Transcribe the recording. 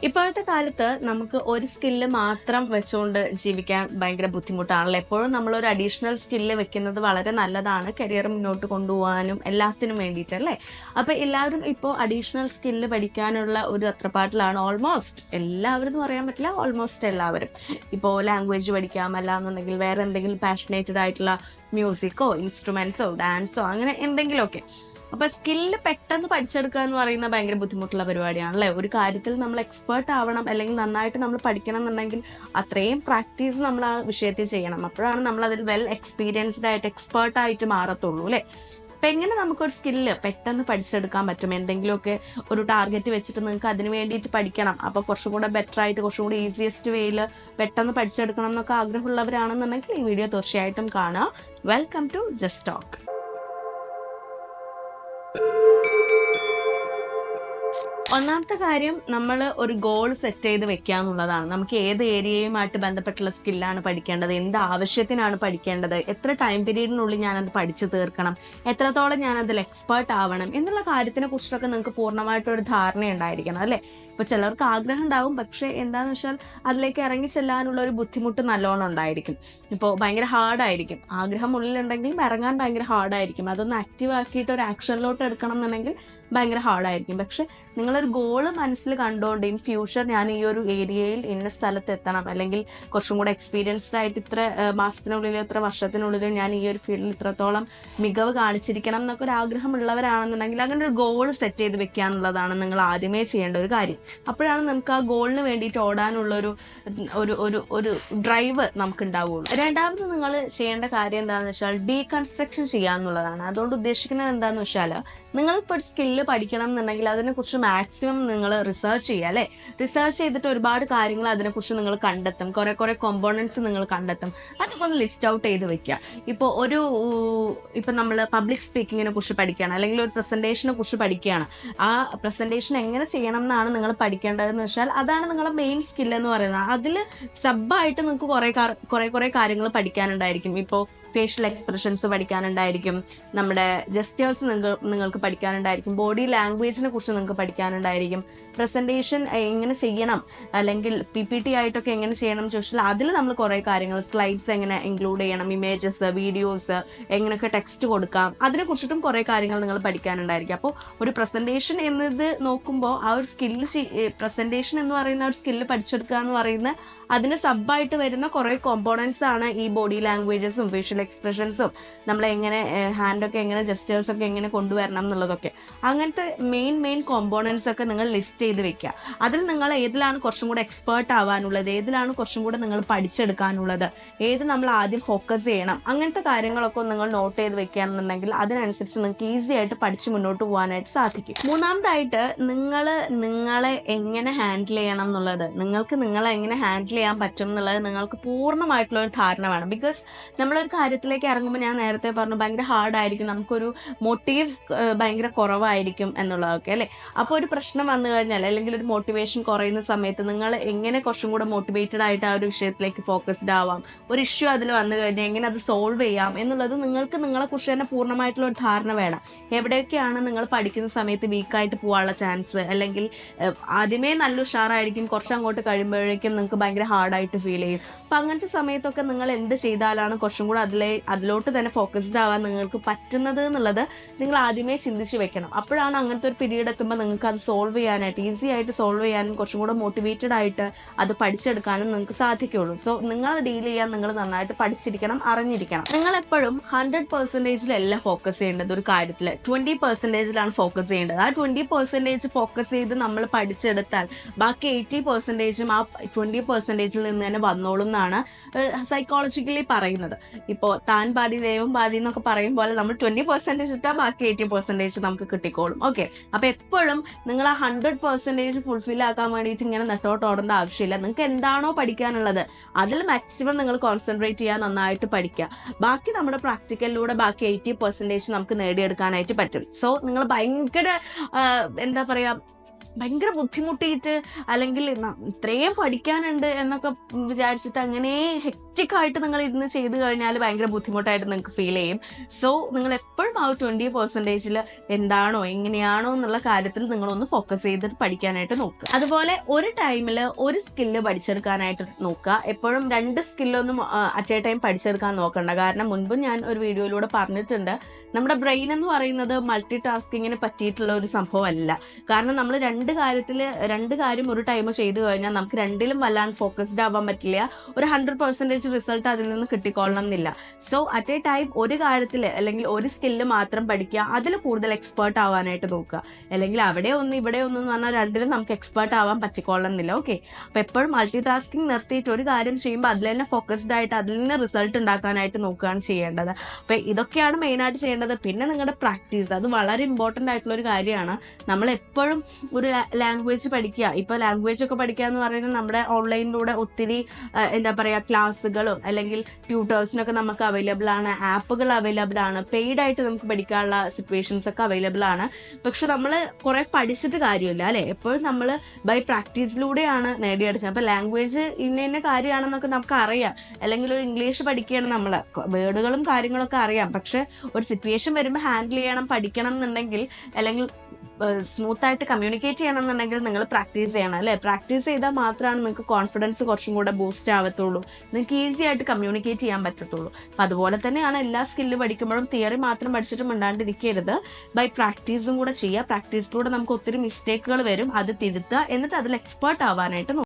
ഇപ്പോഴത്തെ കാലത്ത് നമുക്ക് ഒരു സ്കില്ല് മാത്രം വെച്ചുകൊണ്ട് ജീവിക്കാൻ ഭയങ്കര ബുദ്ധിമുട്ടാണല്ലോ. എപ്പോഴും നമ്മളൊരു അഡീഷണൽ സ്കില്ല് വെക്കുന്നത് വളരെ നല്ലതാണ്, കരിയർ മുന്നോട്ട് കൊണ്ടുപോകാനും എല്ലാത്തിനും വേണ്ടിയിട്ടല്ലേ. അപ്പോൾ എല്ലാവരും ഇപ്പോൾ അഡീഷണൽ സ്കില്ല് പഠിക്കാനുള്ള ഒരു തത്രപ്പാട്ടിലാണ്. ഓൾമോസ്റ്റ് എല്ലാവരും എന്ന് പറയാൻ പറ്റില്ല, ഓൾമോസ്റ്റ് എല്ലാവരും. ഇപ്പോൾ ലാംഗ്വേജ് പഠിക്കാം, അല്ലാന്നുണ്ടെങ്കിൽ വേറെ എന്തെങ്കിലും പാഷനേറ്റഡ് ആയിട്ടുള്ള മ്യൂസിക്കോ ഇൻസ്ട്രുമെന്റ്സോ ഡാൻസോ അങ്ങനെ എന്തെങ്കിലുമൊക്കെ. അപ്പൊ സ്കില്ല് പെട്ടെന്ന് പഠിച്ചെടുക്കുക എന്ന് പറയുന്നത് ഭയങ്കര ബുദ്ധിമുട്ടുള്ള പരിപാടിയാണ് അല്ലേ. ഒരു കാര്യത്തിൽ നമ്മൾ എക്സ്പേർട്ട് ആവണം, അല്ലെങ്കിൽ നന്നായിട്ട് നമ്മൾ പഠിക്കണം എന്നുണ്ടെങ്കിൽ അത്രയും പ്രാക്ടീസ് നമ്മൾ ആ വിഷയത്തിൽ ചെയ്യണം. അപ്പോഴാണ് നമ്മൾ അതിൽ വെൽ എക്സ്പീരിയൻസ്ഡ് ആയിട്ട് എക്സ്പേർട്ട് ആയിട്ട് മാറത്തുള്ളൂ അല്ലേ. അപ്പൊ എങ്ങനെ നമുക്കൊരു സ്കില്ല് പെട്ടെന്ന് പഠിച്ചെടുക്കാൻ പറ്റും? എന്തെങ്കിലുമൊക്കെ ഒരു ടാർഗറ്റ് വെച്ചിട്ട് നിങ്ങൾക്ക് അതിന് വേണ്ടിയിട്ട് പഠിക്കണം, അപ്പൊ കുറച്ചും കൂടെ ബെറ്റർ ആയിട്ട് കുറച്ചും കൂടി ഈസിയസ്റ്റ് വേയിൽ പെട്ടെന്ന് പഠിച്ചെടുക്കണം എന്നൊക്കെ ആഗ്രഹമുള്ളവരാണെന്നുണ്ടെങ്കിൽ ഈ വീഡിയോ തീർച്ചയായിട്ടും കാണുക. Welcome to Just Talk. ഒന്നാമത്തെ കാര്യം, നമ്മൾ ഒരു ഗോൾ സെറ്റ് ചെയ്ത് വെക്കുക എന്നുള്ളതാണ്. നമുക്ക് ഏത് ഏരിയയുമായിട്ട് ബന്ധപ്പെട്ടുള്ള സ്കില്ലാണ് പഠിക്കേണ്ടത്, എന്ത് ആവശ്യത്തിനാണ് പഠിക്കേണ്ടത്, എത്ര ടൈം പീരീഡിനുള്ളിൽ ഞാനത് പഠിച്ചു തീർക്കണം, എത്രത്തോളം ഞാനതിൽ എക്സ്പേർട്ട് ആവണം എന്നുള്ള കാര്യത്തിനെ കുറിച്ചൊക്കെ നിങ്ങൾക്ക് പൂർണ്ണമായിട്ടൊരു ധാരണ ഉണ്ടായിരിക്കണം അല്ലേ. ഇപ്പൊ ചിലർക്ക് ആഗ്രഹം ഉണ്ടാവും, പക്ഷെ എന്താന്ന് വെച്ചാൽ അതിലേക്ക് ഇറങ്ങി ചെല്ലാനുള്ള ഒരു ബുദ്ധിമുട്ട് നല്ലോണം ഉണ്ടായിരിക്കും. ഇപ്പോൾ ഭയങ്കര ഹാർഡായിരിക്കും, ആഗ്രഹം ഉള്ളിലുണ്ടെങ്കിലും ഇറങ്ങാൻ ഭയങ്കര ഹാർഡായിരിക്കും. അതൊന്ന് ആക്റ്റീവ് ആക്കിയിട്ട് ഒരു ആക്ഷനിലോട്ട് എടുക്കണം എന്നുണ്ടെങ്കിൽ ഭയങ്കര ഹാർഡായിരിക്കും. പക്ഷെ നിങ്ങളൊരു ഗോള് മനസ്സിൽ കണ്ടുകൊണ്ട് ഇൻ ഫ്യൂച്ചർ ഞാൻ ഈ ഒരു ഏരിയയിൽ ഇന്ന സ്ഥലത്ത് എത്തണം, അല്ലെങ്കിൽ കുറച്ചും കൂടെ എക്സ്പീരിയൻസ്ഡ് ആയിട്ട് ഇത്ര മാസത്തിനുള്ളിൽ ഇത്ര വർഷത്തിനുള്ളിൽ ഞാൻ ഈ ഒരു ഫീൽഡിൽ ഇത്രത്തോളം മികവ് കാണിച്ചിരിക്കണം എന്നൊക്കെ ഒരു ആഗ്രഹം ഉള്ളവരാണെന്നുണ്ടെങ്കിൽ അങ്ങനെ ഒരു ഗോൾ സെറ്റ് ചെയ്ത് വെക്കുക എന്നുള്ളതാണ് നിങ്ങൾ ആദ്യമേ ചെയ്യേണ്ട ഒരു കാര്യം. അപ്പോഴാണ് നമുക്ക് ആ ഗോളിന് വേണ്ടിയിട്ട് ഓടാനുള്ളൊരു ഒരു ഒരു ഒരു ഡ്രൈവ് നമുക്ക് ഉണ്ടാവുള്ളൂ. രണ്ടാമത് നിങ്ങൾ ചെയ്യേണ്ട കാര്യം എന്താണെന്ന് വെച്ചാൽ ഡീകൺസ്ട്രക്ഷൻ ചെയ്യുക എന്നുള്ളതാണ്. അതുകൊണ്ട് ഉദ്ദേശിക്കുന്നത് എന്താണെന്ന് വെച്ചാൽ നിങ്ങളിപ്പോൾ ഒരു സ്കില്ല് പഠിക്കണം എന്നുണ്ടെങ്കിൽ അതിനെക്കുറിച്ച് മാക്സിമം നിങ്ങൾ റിസർച്ച് ചെയ്യുക അല്ലേ. റിസർച്ച് ചെയ്തിട്ട് ഒരുപാട് കാര്യങ്ങൾ അതിനെക്കുറിച്ച് നിങ്ങൾ കണ്ടെത്തും, കുറെ കോമ്പോണൻസ് നിങ്ങൾ കണ്ടെത്തും. അതൊക്കെ ഒന്ന് ലിസ്റ്റ് ഔട്ട് ചെയ്ത് വെക്കുക. ഇപ്പം നമ്മൾ പബ്ലിക് സ്പീക്കിങ്ങിനെ കുറിച്ച് പഠിക്കുകയാണ്, അല്ലെങ്കിൽ ഒരു പ്രസന്റേഷനെ കുറിച്ച് പഠിക്കുകയാണ്. ആ പ്രസന്റേഷൻ എങ്ങനെ ചെയ്യണം എന്നാണ് നിങ്ങൾ പഠിക്കേണ്ടതെന്ന് വെച്ചാൽ അതാണ് നിങ്ങളുടെ മെയിൻ സ്കിൽ എന്ന് പറയുന്നത്. അതിൽ സബ്ബായിട്ട് നിങ്ങൾക്ക് കുറെ കാര്യങ്ങൾ പഠിക്കാനുണ്ടായിരിക്കും. ഇപ്പോൾ ഫേഷ്യൽ എക്സ്പ്രഷൻസ് പഠിക്കാനുണ്ടായിരിക്കും, നമ്മുടെ ജെസ്റ്റേഴ്സ് നിങ്ങൾക്ക് പഠിക്കാനുണ്ടായിരിക്കും, ബോഡി ലാംഗ്വേജിനെ കുറിച്ച് നിങ്ങൾക്ക് പഠിക്കാനുണ്ടായിരിക്കും, പ്രസന്റേഷൻ എങ്ങനെ ചെയ്യണം, അല്ലെങ്കിൽ PPT ആയിട്ടൊക്കെ എങ്ങനെ ചെയ്യണം എന്ന് ചോദിച്ചാൽ അതിൽ നമ്മൾ കുറേ കാര്യങ്ങൾ, സ്ലൈഡ്സ് എങ്ങനെ ഇൻക്ലൂഡ് ചെയ്യണം, ഇമേജസ്, വീഡിയോസ്, എങ്ങനെയൊക്കെ ടെക്സ്റ്റ് കൊടുക്കാം, അതിനെ കുറിച്ചിട്ടും കുറേ കാര്യങ്ങൾ നിങ്ങൾ പഠിക്കാനുണ്ടായിരിക്കും. അപ്പോൾ ഒരു പ്രസന്റേഷൻ എന്നത് നോക്കുമ്പോൾ ആ ഒരു പ്രസന്റേഷൻ എന്ന് പറയുന്ന ഒരു സ്കില്ല് പഠിച്ചെടുക്കുക എന്ന് പറയുന്ന അതിന് സബ്ബായിട്ട് വരുന്ന കുറേ കോമ്പോണൻസ് ആണ് ഈ ബോഡി ലാംഗ്വേജസും ഫേഷ്യൽ എക്സ്പ്രഷൻസും, നമ്മളെങ്ങനെ ഹാൻഡൊക്കെ എങ്ങനെ ജെസ്റ്റേഴ്സൊക്കെ എങ്ങനെ കൊണ്ടുവരണം എന്നുള്ളതൊക്കെ. അങ്ങനത്തെ മെയിൻ കോമ്പോണൻസ് ഒക്കെ നിങ്ങൾ ലിസ്റ്റ് ചെയ്ത് വെക്കുക. അതിൽ നിങ്ങൾ ഏതിലാണ് കുറച്ചും കൂടെ എക്സ്പേർട്ട് ആവാനുള്ളത്, ഏതിലാണ് കുറച്ചും കൂടെ നിങ്ങൾ പഠിച്ചെടുക്കാനുള്ളത്, ഏത് നമ്മൾ ആദ്യം ഫോക്കസ് ചെയ്യണം, അങ്ങനത്തെ കാര്യങ്ങളൊക്കെ നിങ്ങൾ നോട്ട് ചെയ്ത് വെക്കുകയാണെന്നുണ്ടെങ്കിൽ അതിനനുസരിച്ച് നിങ്ങൾക്ക് ഈസി ആയിട്ട് പഠിച്ച് മുന്നോട്ട് പോകാനായിട്ട് സാധിക്കും. മൂന്നാമതായിട്ട്, നിങ്ങളെ എങ്ങനെ ഹാൻഡിൽ ചെയ്യണം എന്നുള്ളത്, നിങ്ങൾക്ക് നിങ്ങളെ എങ്ങനെ ഹാൻഡിൽ ചെയ്യാൻ പറ്റും എന്നുള്ളത് നിങ്ങൾക്ക് പൂർണ്ണമായിട്ടുള്ള ഒരു ധാരണ വേണം. ബിക്കോസ് നമ്മളൊരു കാര്യത്തിലേക്ക് ഇറങ്ങുമ്പോൾ ഞാൻ നേരത്തെ പറഞ്ഞു ഭയങ്കര ഹാർഡായിരിക്കും, നമുക്കൊരു മോട്ടീവ് ഭയങ്കര കുറവായിരിക്കും എന്നുള്ളതൊക്കെ അല്ലേ. അപ്പോൾ ഒരു പ്രശ്നം വന്നു കഴിഞ്ഞാൽ, അല്ലെങ്കിൽ ഒരു മോട്ടിവേഷൻ കുറയുന്ന സമയത്ത് നിങ്ങൾ എങ്ങനെ കുറച്ചും കൂടെ മോട്ടിവേറ്റഡ് ആയിട്ട് ആ ഒരു വിഷയത്തിലേക്ക് ഫോക്കസ്ഡ് ആവാം, ഒരു ഇഷ്യൂ അതിൽ വന്നു കഴിഞ്ഞാൽ എങ്ങനെ അത് സോൾവ് ചെയ്യാം എന്നുള്ളത് നിങ്ങൾക്ക് നിങ്ങളെക്കുറിച്ച് തന്നെ പൂർണ്ണമായിട്ടുള്ള ഒരു ധാരണ വേണം. എവിടെയൊക്കെയാണ് നിങ്ങൾ പഠിക്കുന്ന സമയത്ത് വീക്കായിട്ട് പോകാനുള്ള ചാൻസ്, അല്ലെങ്കിൽ ആദ്യമേ നല്ല ഉഷാറായിരിക്കും, കുറച്ച് അങ്ങോട്ട് കഴിയുമ്പോഴേക്കും നിങ്ങൾക്ക് ഭയങ്കര ഹാർഡായിട്ട് ഫീൽ ചെയ്യും. അപ്പം അങ്ങനത്തെ സമയത്തൊക്കെ നിങ്ങൾ എന്ത് ചെയ്താലാണ് കുറച്ചും കൂടെ അതിലോട്ട് തന്നെ ഫോക്കസ്ഡ് ആവാൻ നിങ്ങൾക്ക് പറ്റുന്നത് എന്നുള്ളത് നിങ്ങൾ ആദ്യമേ ചിന്തിച്ച് വെക്കണം. അപ്പോഴാണ് അങ്ങനത്തെ ഒരു പീരീഡ് എത്തുമ്പോൾ നിങ്ങൾക്ക് അത് സോൾവ് ചെയ്യാനായിട്ട്, ഈസി ആയിട്ട് സോൾവ് ചെയ്യാനും കുറച്ചും കൂടെ മോട്ടിവേറ്റഡ് ആയിട്ട് അത് പഠിച്ചെടുക്കാനും നിങ്ങൾക്ക് സാധിക്കുകയുള്ളൂ. സോ നിങ്ങൾ ഡീൽ ചെയ്യാൻ നിങ്ങൾ നന്നായിട്ട് പഠിച്ചിരിക്കണം, അറിഞ്ഞിരിക്കണം. നിങ്ങൾ എപ്പോഴും 100% ഫോക്കസ് ചെയ്യേണ്ടത് ഒരു കാര്യത്തിൽ 20%ലാണ് ഫോക്കസ് ചെയ്യേണ്ടത്. ആ 20% ഫോക്കസ് ചെയ്ത് നമ്മൾ പഠിച്ചെടുത്താൽ ബാക്കി 80%ഉം ആ 20% നിന്ന് തന്നെ വന്നോളും എന്നാണ് സൈക്കോളജിക്കലി പറയുന്നത്. ഇപ്പോൾ താൻ പാതി ദൈവം പാതി എന്നൊക്കെ പറയും പോലെ നമ്മൾ 20% ഇട്ടാൽ ബാക്കി 80% നമുക്ക് കിട്ടിക്കോളും. ഓക്കെ, അപ്പോൾ എപ്പോഴും നിങ്ങൾ ആ 100% ഫുൾഫിൽ ആക്കാൻ വേണ്ടിയിട്ട് ഇങ്ങനെ നെട്ടോട്ടോടേണ്ട ആവശ്യമില്ല. നിങ്ങൾക്ക് എന്താണോ പഠിക്കാനുള്ളത് അതിൽ മാക്സിമം നിങ്ങൾ കോൺസെൻട്രേറ്റ് ചെയ്യാൻ, നന്നായിട്ട് പഠിക്കുക. ബാക്കി നമ്മുടെ പ്രാക്ടിക്കലിലൂടെ ബാക്കി 80% നമുക്ക് നേടിയെടുക്കാനായിട്ട് പറ്റും. സോ നിങ്ങൾ ഭയങ്കര എന്താ പറയുക, ഭയങ്കര ബുദ്ധിമുട്ടിയിട്ട് അല്ലെങ്കിൽ ഇത്രയും പഠിക്കാനുണ്ട് എന്നൊക്കെ വിചാരിച്ചിട്ട് അങ്ങനെ ഹെക്റ്റിക് ആയിട്ട് നിങ്ങൾ ഇരുന്ന് ചെയ്ത് കഴിഞ്ഞാൽ ഭയങ്കര ബുദ്ധിമുട്ടായിട്ട് നിങ്ങൾക്ക് ഫീൽ ചെയ്യും. സോ നിങ്ങൾ എപ്പോഴും ആ 20% എന്താണോ എങ്ങനെയാണോ എന്നുള്ള കാര്യത്തിൽ നിങ്ങളൊന്ന് ഫോക്കസ് ചെയ്തിട്ട് പഠിക്കാനായിട്ട് നോക്കുക. അതുപോലെ ഒരു ടൈമിൽ ഒരു സ്കില്ല് പഠിച്ചെടുക്കാനായിട്ട് നോക്കുക. എപ്പോഴും 2 സ്കില്ലൊന്നും അറ്റ് എ ടൈം പഠിച്ചെടുക്കാൻ നോക്കണ്ട. കാരണം മുൻപ് ഞാൻ ഒരു വീഡിയോയിലൂടെ പറഞ്ഞിട്ടുണ്ട്, നമ്മുടെ ബ്രെയിൻ എന്ന് പറയുന്നത് മൾട്ടി ടാസ്കിങ്ങിന് പറ്റിയിട്ടുള്ള ഒരു സംഭവമല്ല. കാരണം നമ്മൾ രണ്ട് കാര്യം ഒരു ടൈം ചെയ്തു കഴിഞ്ഞാൽ നമുക്ക് രണ്ടിലും വല്ലാണ്ട് ഫോക്കസ്ഡ് ആവാൻ പറ്റില്ല. ഒരു 100% റിസൾട്ട് അതിൽ നിന്ന് കിട്ടിക്കൊള്ളണം എന്നില്ല. സോ അറ്റ് എ ടൈം ഒരു കാര്യത്തിൽ അല്ലെങ്കിൽ ഒരു സ്കില്ല് മാത്രം പഠിക്കുക, അതിൽ കൂടുതൽ എക്സ്പേർട്ട് ആവാനായിട്ട് നോക്കുക. അല്ലെങ്കിൽ അവിടെ ഒന്ന് ഇവിടെ ഒന്ന് എന്ന് പറഞ്ഞാൽ രണ്ടിലും നമുക്ക് എക്സ്പേർട്ട് ആവാൻ പറ്റിക്കൊള്ളണം എന്നില്ല. ഓക്കെ, അപ്പോൾ എപ്പോഴും മൾട്ടി ടാസ്കിങ് നിർത്തിയിട്ട് ഒരു കാര്യം ചെയ്യുമ്പോൾ അതിൽ തന്നെ ഫോക്കസ്ഡ് ആയിട്ട് അതിൽ നിന്ന് റിസൾട്ട് ഉണ്ടാക്കാനായിട്ട് നോക്കുകയാണ് ചെയ്യേണ്ടത്. അപ്പോൾ ഇതൊക്കെയാണ് മെയിനായിട്ട് ചെയ്യേണ്ടത്. പിന്നെ നിങ്ങളുടെ പ്രാക്ടീസ്, അത് വളരെ ഇമ്പോർട്ടൻ്റ് ആയിട്ടുള്ള ഒരു കാര്യമാണ്. നമ്മളെപ്പോഴും ഒരു ലാംഗ്വേജ് പഠിക്കുക. ഇപ്പോൾ ലാംഗ്വേജ് ഒക്കെ പഠിക്കുക എന്ന് പറയുന്നത് നമ്മുടെ ഓൺലൈനിലൂടെ ഒത്തിരി എന്താ പറയുക ക്ലാസ്സുകളും അല്ലെങ്കിൽ ട്യൂട്ടേഴ്സിനൊക്കെ നമുക്ക് അവൈലബിൾ ആണ്, ആപ്പുകൾ അവൈലബിൾ ആണ്, പെയ്ഡ് ആയിട്ട് നമുക്ക് പഠിക്കാനുള്ള സിറ്റുവേഷൻസ് ഒക്കെ അവൈലബിൾ ആണ്. പക്ഷെ നമ്മൾ കുറേ പഠിച്ചിട്ട് കാര്യമില്ല അല്ലേ, എപ്പോഴും നമ്മൾ ബൈ പ്രാക്ടീസിലൂടെയാണ് നേടിയെടുക്കുന്നത്. അപ്പോൾ ലാംഗ്വേജ് ഇന്ന കാര്യമാണെന്നൊക്കെ നമുക്ക് അറിയാം. അല്ലെങ്കിൽ ഒരു ഇംഗ്ലീഷ് പഠിക്കുകയാണ്, നമ്മൾ വേർഡുകളും കാര്യങ്ങളൊക്കെ അറിയാം. പക്ഷെ ഒരു സിറ്റുവേഷൻ വരുമ്പോൾ ഹാൻഡിൽ ചെയ്യണം, പഠിക്കണം എന്നുണ്ടെങ്കിൽ അല്ലെങ്കിൽ സ്മൂത്തായിട്ട് കമ്മ്യൂണിക്കേറ്റ് ചെയ്യണം എന്നുണ്ടെങ്കിൽ നിങ്ങൾ പ്രാക്ടീസ് ചെയ്യണം അല്ലേ. പ്രാക്ടീസ് ചെയ്താൽ മാത്രമാണ് നിങ്ങൾക്ക് കോൺഫിഡൻസ് കുറച്ചും കൂടെ ബൂസ്റ്റ് ആവത്തുള്ളൂ, നിങ്ങൾക്ക് ഈസി ആയിട്ട് കമ്മ്യൂണിക്കേറ്റ് ചെയ്യാൻ പറ്റത്തുള്ളൂ. അപ്പം അതുപോലെ തന്നെയാണ് എല്ലാ സ്കില്ല് പഠിക്കുമ്പോഴും തിയറി മാത്രം പഠിച്ചിട്ട് മിണ്ടാണ്ടിരിക്കരുത്. ബൈ പ്രാക്ടീസും കൂടെ ചെയ്യുക. പ്രാക്ടീസിലൂടെ നമുക്ക് ഒത്തിരി മിസ്റ്റേക്കുകൾ വരും, അത് തിരുത്തുക, എന്നിട്ട് അതിൽ എക്സ്പേർട്ട് ആവാനായിട്ട്